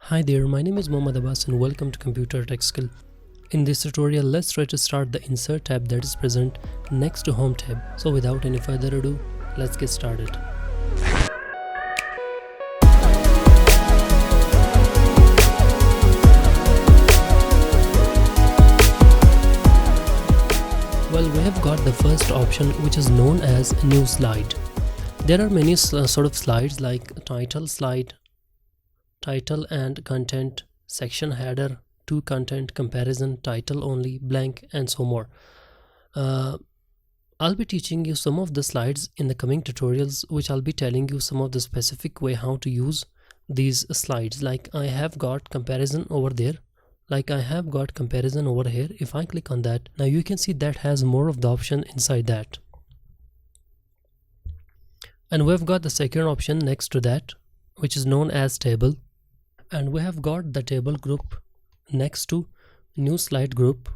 Hi there, my name is Mohammad Abbas and welcome to Computer Tech Skill. In this tutorial, let's try to start the Insert tab that is present next to Home tab. So without any further ado, let's get started. Well, we have got the first option, which is known as New Slide. There are many sort of slides like title slide, title and content, section header, to content, comparison, title only, blank, and so more. I'll be teaching you some of the slides in the coming tutorials, which I'll be telling you some of the specific way how to use these slides. Like I have got comparison over there, like I have got comparison over here. If I click on that, now you can see that has more of the option inside that. And we've got the second option next to that, which is known as table. And we have got the table group next to new slide group.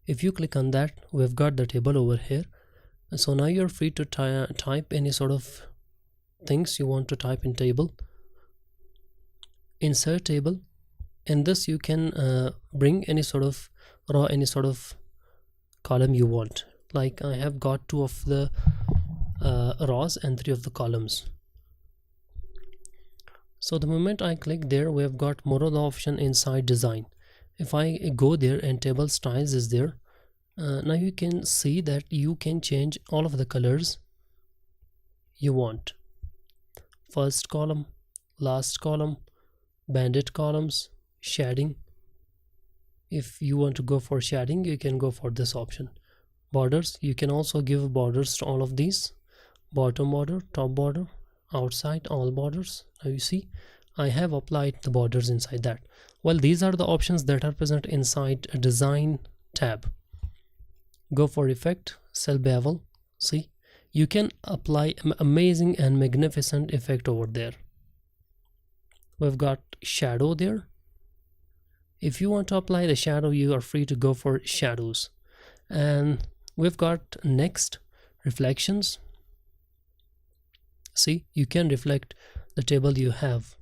If you click on that, we've got the table over here. So now you're free to type any sort of things you want to type in table. Insert table. In this you can bring any sort of row, any sort of column you want. Like I have got 2 of the rows and 3 of the columns. So the moment I click there, we have got more of the option inside design. If I go there and table styles is there, now you can see that you can change all of the colors you want. First column, last column, banded columns, shading. If you want to go for shading, you can go for this option. Borders, you can also give borders to all of these. Bottom border, top border, outside, all borders. Now you see I have applied the borders inside that. Well, these are the options that are present inside a design tab. Go for effect, cell bevel. See, you can apply amazing and magnificent effect over there. We've got shadow there. If you want to apply the shadow, you are free to go for shadows. And we've got next reflections. See, you can reflect the table you have.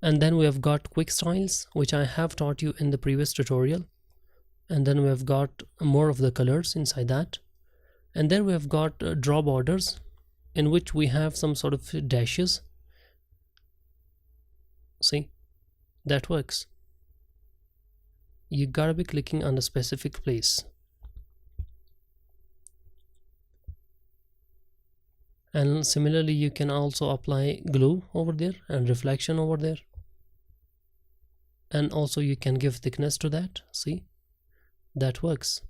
And then we have got quick styles, which I have taught you in the previous tutorial. And then we have got more of the colors inside that. And then we have got draw borders, in which we have some sort of dashes. See, that works. You gotta be clicking on a specific place. And similarly, you can also apply glue over there and reflection over there. And also you can give thickness to that. See, that works.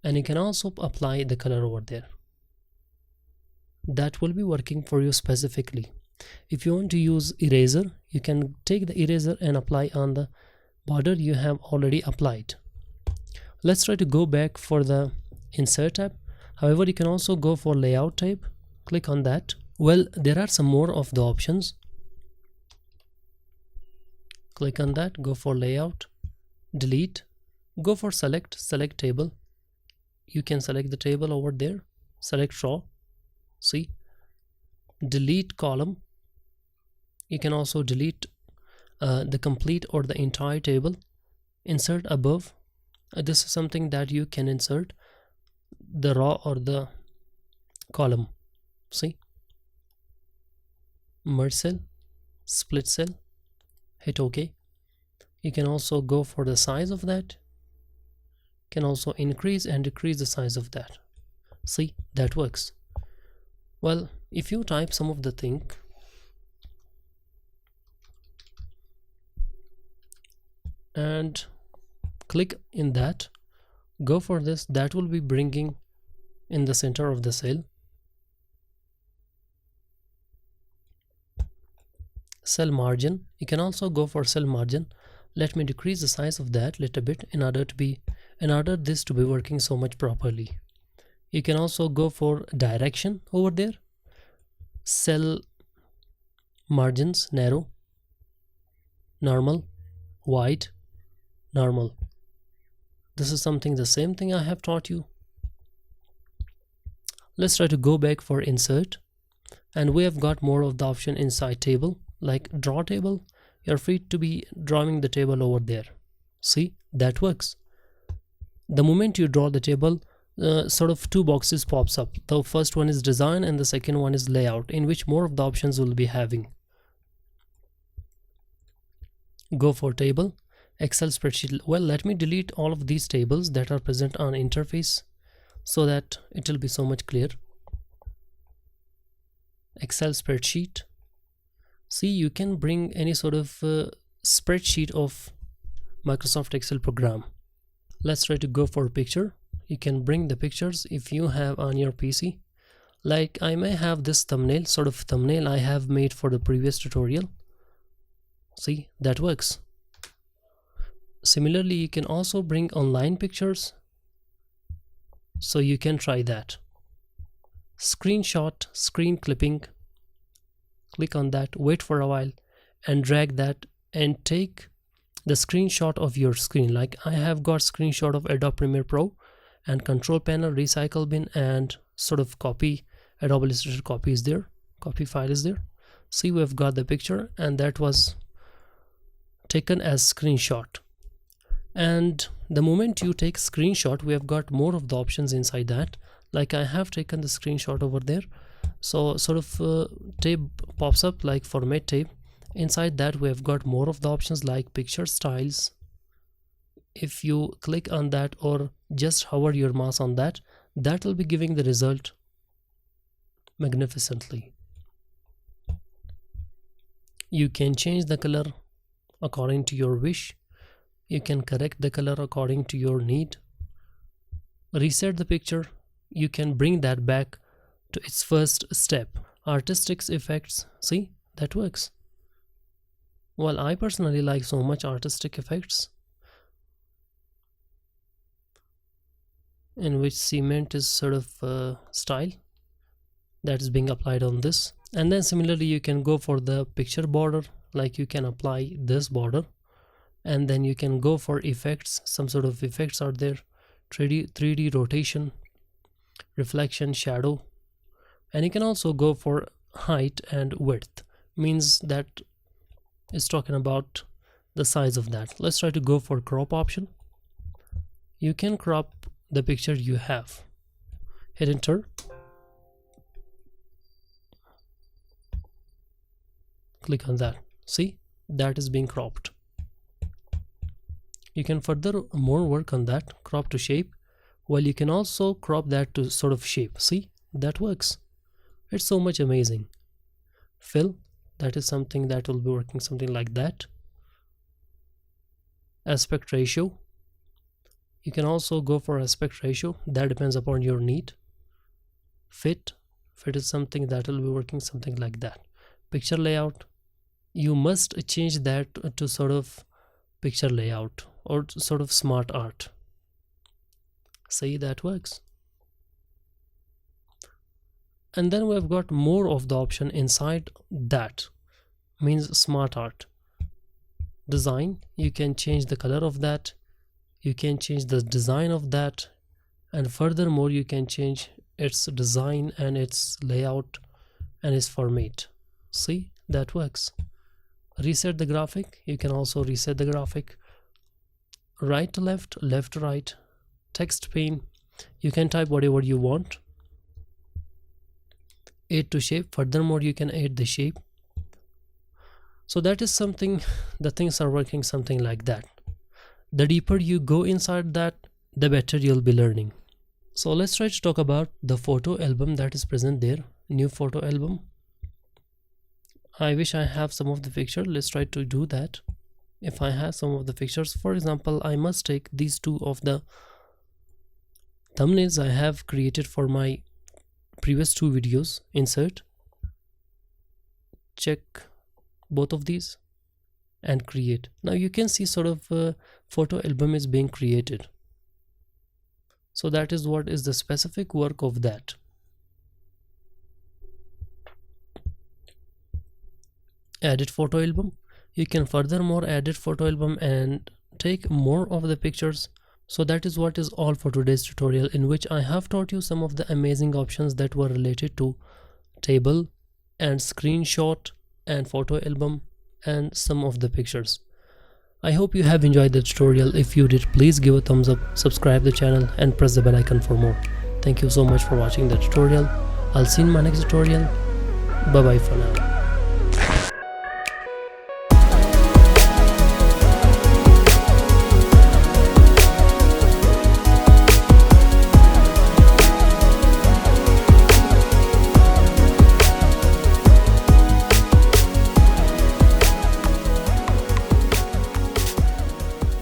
And you can also apply the color over there. That will be working for you specifically. If you want to use eraser, you can take the eraser and apply on the border you have already applied. Let's try to go back for the insert tab. However, you can also go for layout tab. Click on that. Well, there are some more of the options. Click on that, go for layout, delete, go for select table. You can select the table over there, select row. See, delete column. You can also delete the complete or the entire table. Insert above. This is something that you can insert the row or the column. See, merge cell, split cell, hit OK. You can also go for the size of that. Can also increase and decrease the size of that. See, that works. Well, if you type some of the thing, and click in that, go for this, that will be bringing in the center of the cell. Cell margin, you can also go for cell margin. Let me decrease the size of that little bit in order this to be working so much properly. You can also go for direction over there. Cell margins, narrow, normal, wide, normal. This is something the same thing I have taught you. Let's try to go back for insert, and we have got more of the option inside table, like draw table. you're free to be drawing the table over there. See, that works. The moment you draw the table, sort of two boxes pops up. The first one is design and the second one is layout, in which more of the options will be having. Go for table, Excel spreadsheet. Well, let me delete all of these tables that are present on interface so that it will be so much clear. Excel spreadsheet. See, you can bring any sort of spreadsheet of Microsoft Excel program. Let's try to go for a picture. You can bring the pictures if you have on your PC. Like I may have this thumbnail, sort of thumbnail I have made for the previous tutorial. See, that works. Similarly, you can also bring online pictures, so you can try that. Screenshot, screen clipping. Click on that, wait for a while and drag that and take the screenshot of your screen. Like I have got screenshot of Adobe Premiere Pro and control panel, recycle bin, and sort of copy. Adobe Illustrator copy is there, copy file is there. See, we've got the picture and that was taken as screenshot. And the moment you take screenshot, we have got more of the options inside that. Like I have taken the screenshot over there, so sort of tab pops up like format tab. Inside that we have got more of the options like picture styles. If you click on that or just hover your mouse on that, that will be giving the result magnificently. You can change the color according to your wish. You can correct the color according to your need. Reset the picture. You can bring that back to its first step. Artistic effects. See, that works. Well, I personally like so much artistic effects, in which cement is sort of style that is being applied on this. And then similarly you can go for the picture border, like you can apply this border, and then you can go for effects. Some sort of effects are there, 3D rotation, reflection, shadow, and you can also go for height and width, means that it's talking about the size of that. Let's try to go for crop option. You can crop the picture you have. Hit enter. Click on that. See, that is being cropped. You can further more work on that, crop to shape. Well, you can also crop that to sort of shape. See, that works. It's so much amazing. Fill, that is something that will be working something like that. Aspect ratio, you can also go for aspect ratio, that depends upon your need. Fit is something that will be working something like that. Picture layout, you must change that to sort of picture layout or sort of smart art. See, that works. And then we've got more of the option inside that, means smart art. Design, you can change the color of that, you can change the design of that, and furthermore you can change its design and its layout and its format. See, that works. Reset the graphic, you can also reset the graphic. Right to left, left to right. Text pane, you can type whatever you want. Add to shape, furthermore you can add the shape. So that is something, the things are working something like that. The deeper you go inside that, the better you'll be learning. So let's try to talk about the photo album that is present there. New photo album. I wish I have some of the picture. Let's try to do that. If I have some of the pictures, for example, I must take these two of the thumbnails I have created for my previous two videos, insert, check both of these and create. Now you can see sort of a photo album is being created. So that is what is the specific work of that. Edit photo album, you can furthermore edit photo album and take more of the pictures. So that is what is all for today's tutorial, in which I have taught you some of the amazing options that were related to table and screenshot and photo album and some of the pictures. I hope you have enjoyed the tutorial. If you did, please give a thumbs up, subscribe the channel and press the bell icon for more. Thank you so much for watching the tutorial. I'll see you in my next tutorial. Bye bye for now.